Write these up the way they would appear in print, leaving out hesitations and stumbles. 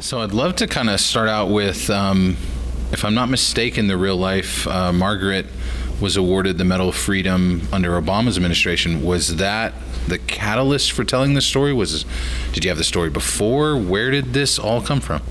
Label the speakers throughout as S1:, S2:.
S1: So I'd love to kind of start out with, if I'm not mistaken, the real life, Margaret was awarded the Medal of Freedom under Obama's administration. Was that the catalyst for telling the story? Did you have the story before? Where did this all come from?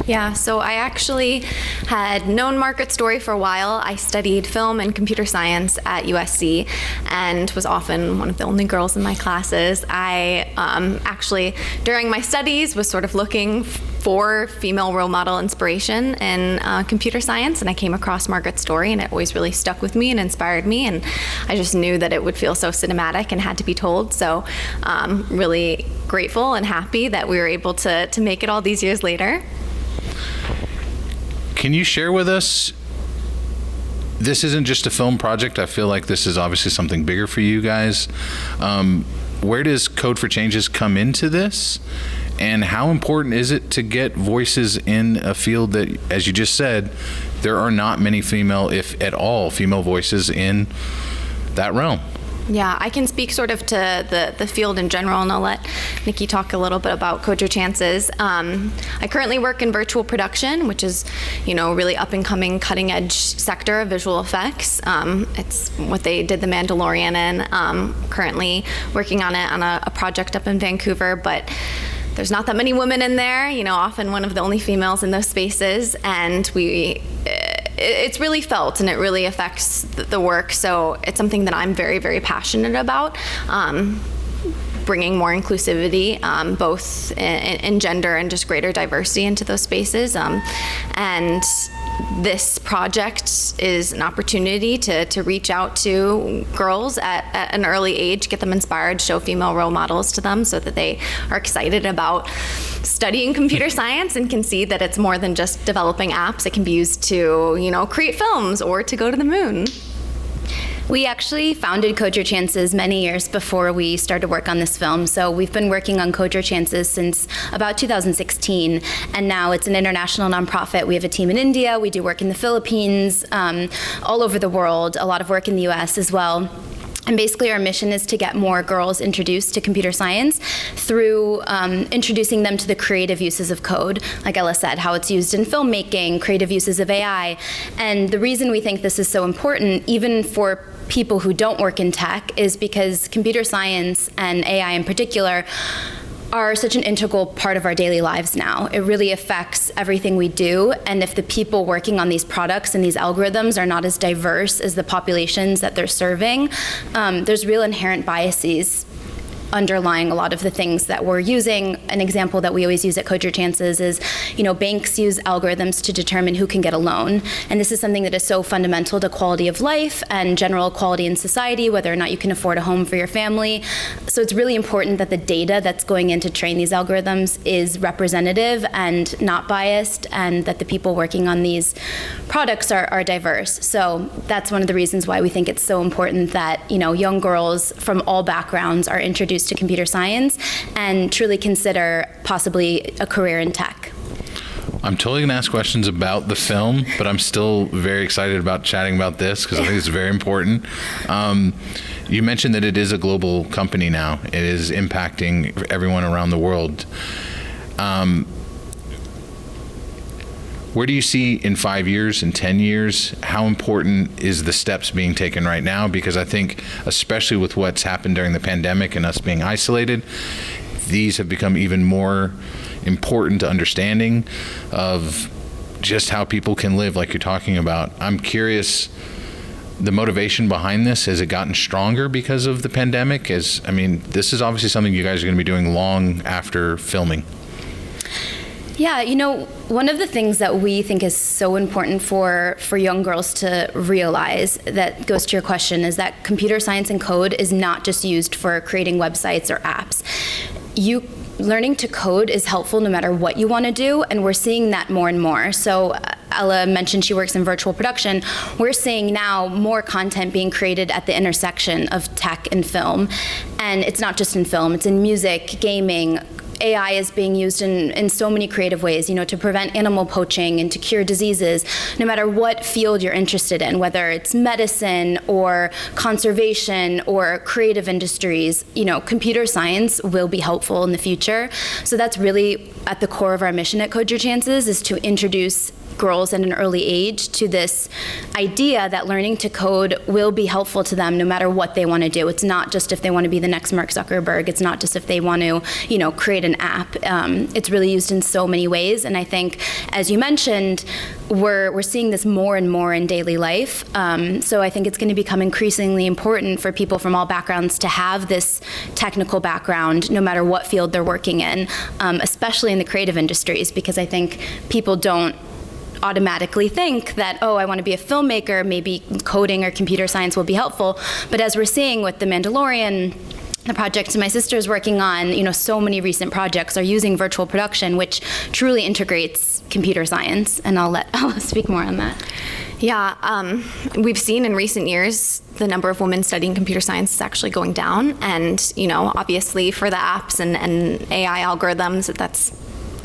S2: Yeah, so I actually had known Margaret's story for a while. I studied film and computer science at USC and was often one of the only girls in my classes. I actually, during my studies, was sort of looking for female role model inspiration in computer science, and I came across Margaret's story, and it always really stuck with me and inspired me, and I just knew that it would feel so cinematic and had to be told. So really grateful and happy that we were able to make it all these years later.
S1: Can you share with us, this isn't just a film project, I feel like this is obviously something bigger for you guys. Where does Code for Changes come into this? And how important is it to get voices in a field that, as you just said, there are not many female, if at all, female voices in that realm?
S2: Yeah, I can speak sort of to the field in general, and I'll let Nikki talk a little bit about Code Your Chances. I currently work in virtual production, which is, really up and coming, cutting edge sector of visual effects. It's what they did The Mandalorian in. Currently working on it on a project up in Vancouver, but there's not that many women in there, often one of the only females in those spaces, and it's really felt and it really affects the work. So it's something that I'm very, very passionate about, bringing more inclusivity, both in gender and just greater diversity into those spaces. And this project is an opportunity to reach out to girls at an early age, get them inspired, show female role models to them so that they are excited about studying computer science and can see that it's more than just developing apps. It can be used to, create films or to go to the moon.
S3: We actually founded Code Your Chances many years before we started work on this film. So we've been working on Code Your Chances since about 2016, and now it's an international nonprofit. We have a team in India, we do work in the Philippines, all over the world, a lot of work in the US as well. And basically our mission is to get more girls introduced to computer science through introducing them to the creative uses of code, like Ella said, how it's used in filmmaking, creative uses of AI. And the reason we think this is so important, even for people who don't work in tech, is because computer science and AI in particular are such an integral part of our daily lives now. It really affects everything we do, and if the people working on these products and these algorithms are not as diverse as the populations that they're serving, there's real inherent biases underlying a lot of the things that we're using. An example that we always use at Code Your Chances is, banks use algorithms to determine who can get a loan. And this is something that is so fundamental to quality of life and general equality in society, whether or not you can afford a home for your family. So it's really important that the data that's going in to train these algorithms is representative and not biased, and that the people working on these products are diverse. So that's one of the reasons why we think it's so important that, young girls from all backgrounds are introduced to computer science and truly consider possibly a career in tech.
S1: I'm totally going to ask questions about the film, but I'm still very excited about chatting about this because I think it's very important. You mentioned that it is a global company now. It is impacting everyone around the world. Where do you see in 5 years, in 10 years, how important is the steps being taken right now? Because I think, especially with what's happened during the pandemic and us being isolated, these have become even more important to understanding of just how people can live like you're talking about. I'm curious, the motivation behind this, has it gotten stronger because of the pandemic? This is obviously something you guys are going to be doing long after filming.
S3: Yeah, one of the things that we think is so important for young girls to realize, that goes to your question, is that computer science and code is not just used for creating websites or apps. Learning to code is helpful no matter what you want to do, and we're seeing that more and more. So Ella mentioned she works in virtual production. We're seeing now more content being created at the intersection of tech and film. And it's not just in film, it's in music, gaming, AI is being used in so many creative ways, to prevent animal poaching and to cure diseases, no matter what field you're interested in, whether it's medicine or conservation or creative industries, computer science will be helpful in the future. So that's really at the core of our mission at Code Your Chances, is to introduce girls at an early age to this idea that learning to code will be helpful to them no matter what they want to do. It's not just if they want to be the next Mark Zuckerberg. It's not just if they want to, create an app. It's really used in so many ways. And I think, as you mentioned, we're seeing this more and more in daily life. So I think it's going to become increasingly important for people from all backgrounds to have this technical background, no matter what field they're working in, especially in the creative industries, because I think people don't automatically think that, I want to be a filmmaker, maybe coding or computer science will be helpful. But as we're seeing with The Mandalorian, the project my sister's working on, so many recent projects are using virtual production, which truly integrates computer science. And I'll speak more on that.
S2: Yeah, we've seen in recent years the number of women studying computer science is actually going down. And, obviously for the apps and AI algorithms, that's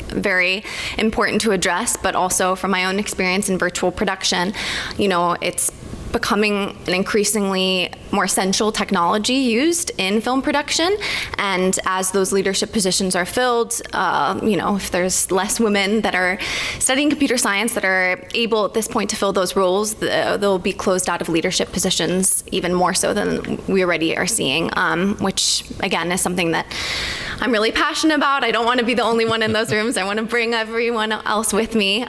S2: very important to address, but also from my own experience in virtual production, it's becoming an increasingly more essential technology used in film production. And as those leadership positions are filled, if there's less women that are studying computer science that are able at this point to fill those roles, they'll be closed out of leadership positions even more so than we already are seeing, which again is something that I'm really passionate about. I don't want to be the only one in those rooms. I want to bring everyone else with me.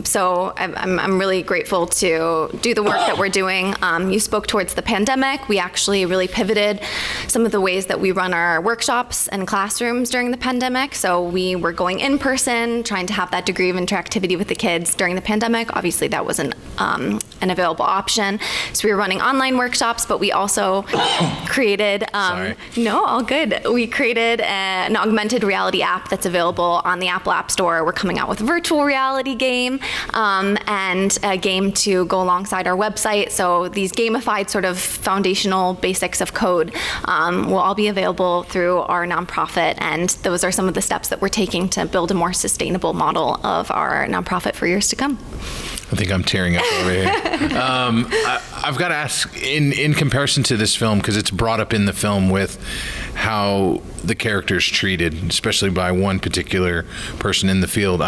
S2: So I'm really grateful to do the work that we're doing. You spoke towards the pandemic. We actually really pivoted some of the ways that we run our workshops and classrooms during the pandemic. So we were going in person, trying to have that degree of interactivity with the kids during the pandemic. Obviously, that wasn't an available option. So we were running online workshops, but we also created, no, all good. We created an augmented reality app that's available on the Apple App Store. We're coming out with a virtual reality game. And a game to go alongside our website. So these gamified sort of foundational basics of code will all be available through our nonprofit. And those are some of the steps that we're taking to build a more sustainable model of our nonprofit for years to come.
S1: I think I'm tearing up over here. I've got to ask, in comparison to this film, because it's brought up in the film with how the character's treated, especially by one particular person in the field,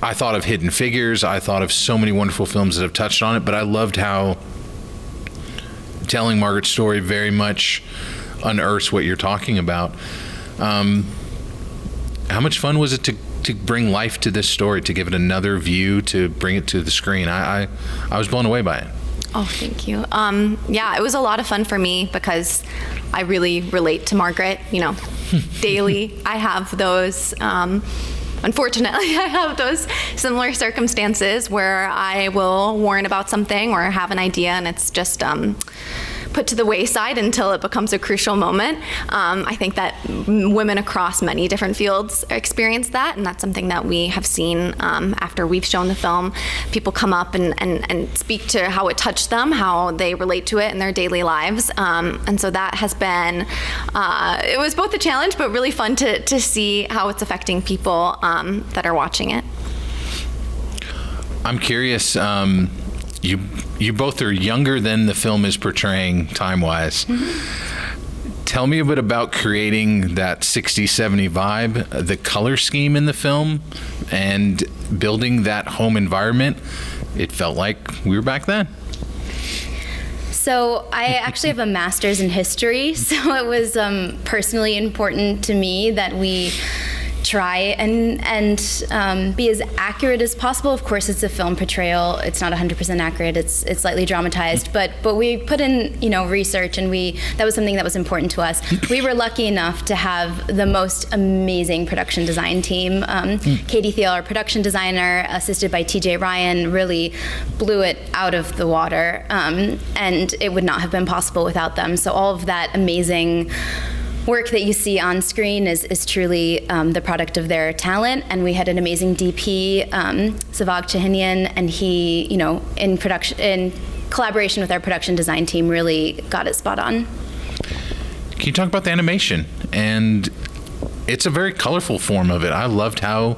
S1: I thought of Hidden Figures. I thought of so many wonderful films that have touched on it, but I loved how telling Margaret's story very much unearths what you're talking about. How much fun was it to bring life to this story, to give it another view, to bring it to the screen? I was blown away by it.
S2: Oh, thank you. Yeah, it was a lot of fun for me because I really relate to Margaret, daily. I have those... Unfortunately, I have those similar circumstances where I will warn about something or have an idea and it's just put to the wayside until it becomes a crucial moment. I think that women across many different fields experience that, and that's something that we have seen after we've shown the film. People come up and speak to how it touched them, how they relate to it in their daily lives. And so that has been, it was both a challenge, but really fun to see how it's affecting people that are watching it.
S1: I'm curious, you both are younger than the film is portraying time-wise. Mm-hmm. Tell me a bit about creating that 60s, 70s vibe, the color scheme in the film, and building that home environment. It felt like we were back then.
S3: So I actually have a master's in history, so it was personally important to me that we try and be as accurate as possible. Of course, it's a film portrayal. It's not 100% accurate. It's slightly dramatized, but we put in research, and that was something that was important to us. We were lucky enough to have the most amazing production design team. Katie Thiel, our production designer, assisted by TJ Ryan, really blew it out of the water, and it would not have been possible without them. So all of that amazing work that you see on screen is truly the product of their talent, and we had an amazing DP, Savag Chahinian, and he, in collaboration with our production design team, really got it spot on.
S1: Can you talk about the animation and it's a very colorful form of it. I loved how,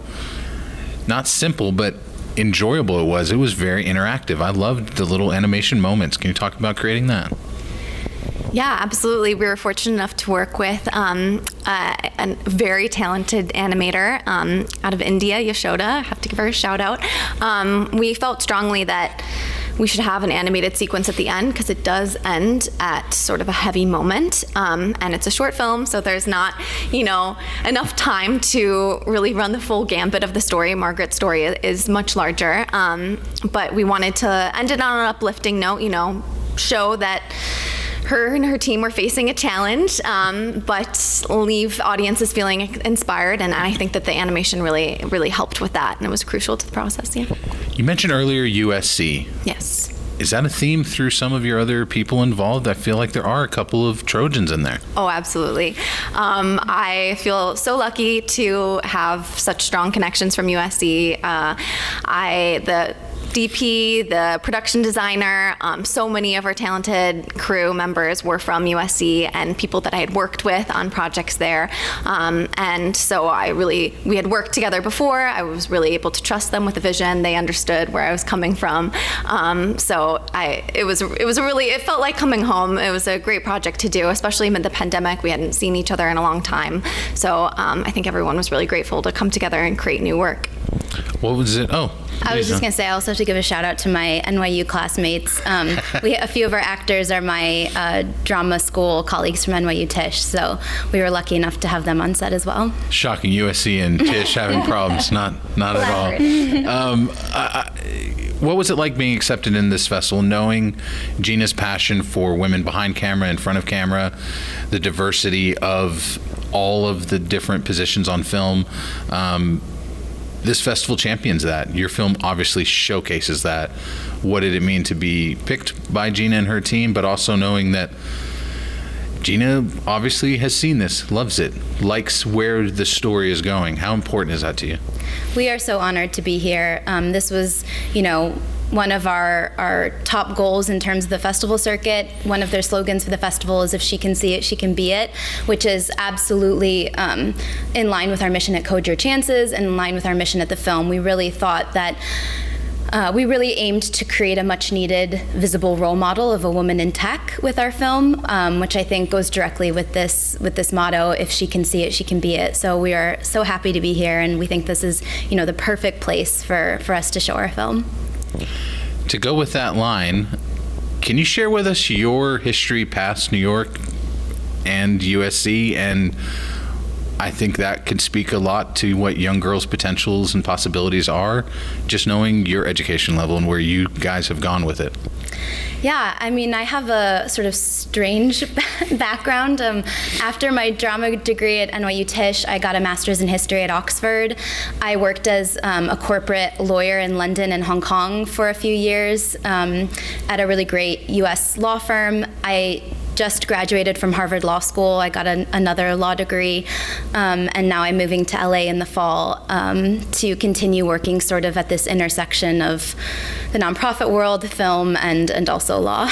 S1: not simple, but enjoyable it was. It was very interactive. I loved the little animation moments. Can you talk about creating that?
S2: Yeah, absolutely. We were fortunate enough to work with a very talented animator out of India, Yashoda. I have to give her a shout out. We felt strongly that we should have an animated sequence at the end because it does end at sort of a heavy moment. And it's a short film, so there's not, enough time to really run the full gambit of the story. Margaret's story is much larger. But we wanted to end it on an uplifting note, show that her and her team were facing a challenge, but leave audiences feeling inspired. And I think that the animation really, really helped with that, and it was crucial to the process. Yeah.
S1: You mentioned earlier USC.
S2: Yes.
S1: Is that a theme through some of your other people involved? I feel like there are a couple of Trojans in there.
S2: Oh, absolutely. I feel so lucky to have such strong connections from USC. The DP, the production designer, so many of our talented crew members were from USC and people that I had worked with on projects there. And so we had worked together before. I was really able to trust them with the vision. They understood where I was coming from. It felt like coming home. It was a great project to do, especially amid the pandemic. We hadn't seen each other in a long time. So I think everyone was really grateful to come together and create new work.
S1: What was it? Oh,
S3: I was just going to say, I also have to give a shout out to my NYU classmates. A few of our actors are my drama school colleagues from NYU Tisch, so we were lucky enough to have them on set as well.
S1: Shocking, USC and Tisch having problems. Not at all. What was it like being accepted in this festival, knowing Gina's passion for women behind camera, in front of camera, the diversity of all of the different positions on film? This festival champions that. Your film obviously showcases that. What did it mean to be picked by Gina and her team, but also knowing that Gina obviously has seen this, loves it, likes where the story is going? How important is that to you?
S3: We are so honored to be here. This was, one of our top goals in terms of the festival circuit. One of their slogans for the festival is, if she can see it, she can be it, which is absolutely in line with our mission at Code Your Chances and in line with our mission at the film. We really thought that we really aimed to create a much needed visible role model of a woman in tech with our film, which I think goes directly with this motto, if she can see it, she can be it. So we are so happy to be here, and we think this is the perfect place for us to show our film.
S1: To go with that line, can you share with us your history past New York and USC? And I think that could speak a lot to what young girls' potentials and possibilities are, just knowing your education level and where you guys have gone with it.
S3: Yeah, I have a sort of strange background. After my drama degree at NYU Tisch, I got a master's in history at Oxford. I worked as a corporate lawyer in London and Hong Kong for a few years at a really great US law firm. I just graduated from Harvard Law School. I got another law degree, and now I'm moving to LA in the fall to continue working sort of at this intersection of the nonprofit world, film, and also law.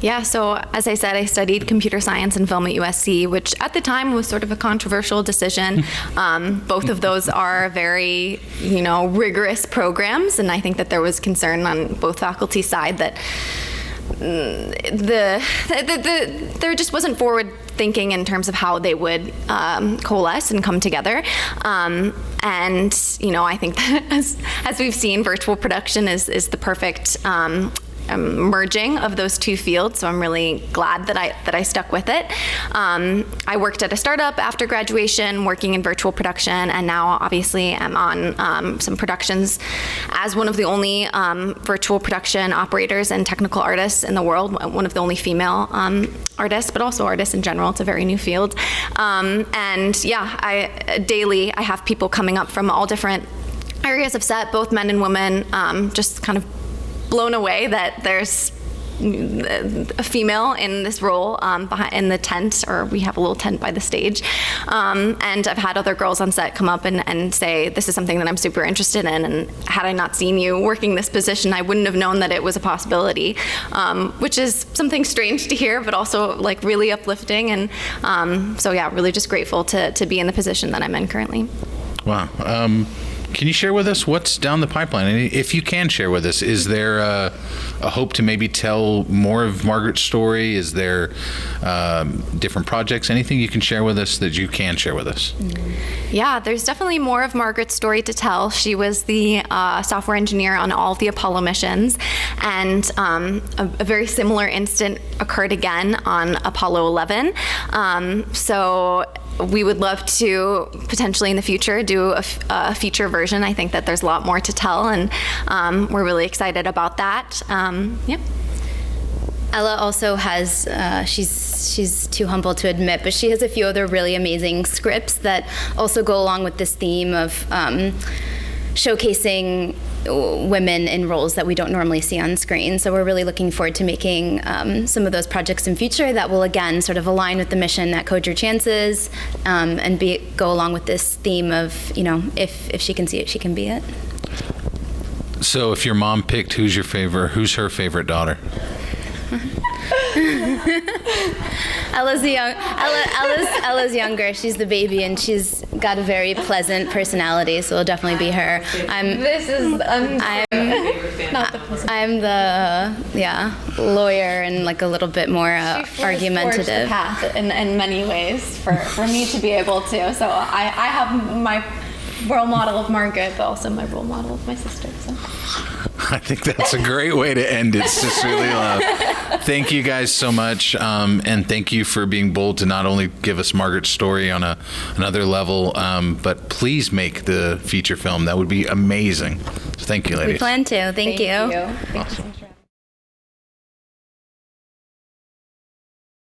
S2: Yeah, so as I said, I studied computer science and film at USC, which at the time was sort of a controversial decision. Both of those are very, rigorous programs, and I think that there was concern on both faculty side that there just wasn't forward thinking in terms of how they would coalesce and come together. And I think that as we've seen, virtual production is the perfect merging of those two fields, so I'm really glad that I stuck with it. I worked at a startup after graduation, working in virtual production, and now obviously I'm on some productions as one of the only virtual production operators and technical artists in the world, one of the only female artists, but also artists in general. It's a very new field. Daily I have people coming up from all different areas of set, both men and women, just kind of blown away that there's a female in this role behind in the tent, or we have a little tent by the stage. And I've had other girls on set come up and say, this is something that I'm super interested in, and had I not seen you working this position, I wouldn't have known that it was a possibility, which is something strange to hear, but also like really uplifting. And so yeah, really just grateful to be in the position that I'm in currently.
S1: Wow. Can you share with us what's down the pipeline? And if you can share with us, is there a hope to maybe tell more of Margaret's story? Is there different projects? Anything you can share with us that you can share with us?
S2: Yeah, there's definitely more of Margaret's story to tell. She was the software engineer on all of the Apollo missions, and a very similar incident occurred again on Apollo 11. So we would love to potentially in the future do a feature version. I think that there's a lot more to tell, and we're really excited about that. Yep.
S3: Ella also has, she's too humble to admit, but she has a few other really amazing scripts that also go along with this theme of showcasing women in roles that we don't normally see on screen. So we're really looking forward to making some of those projects in future that will again sort of align with the mission at Code Your Chances, and go along with this theme of, you know, if she can see it, she can be it.
S1: So if your mom picked who's her favorite daughter?
S3: Ella's younger. She's the baby, and she's got a very pleasant personality, so it'll definitely be her. I'm the lawyer and like a little bit more argumentative.
S2: The path in many ways for me to be able to. So I have my role model of Margaret, but also my role model of my sister. So.
S1: I think that's a great way to end it. Sisterly love. Thank you guys so much, and thank you for being bold to not only give us Margaret's story on another level, but please make the feature film. That would be amazing. So thank you, ladies.
S3: We plan to. Thank you.
S2: Thank you so much.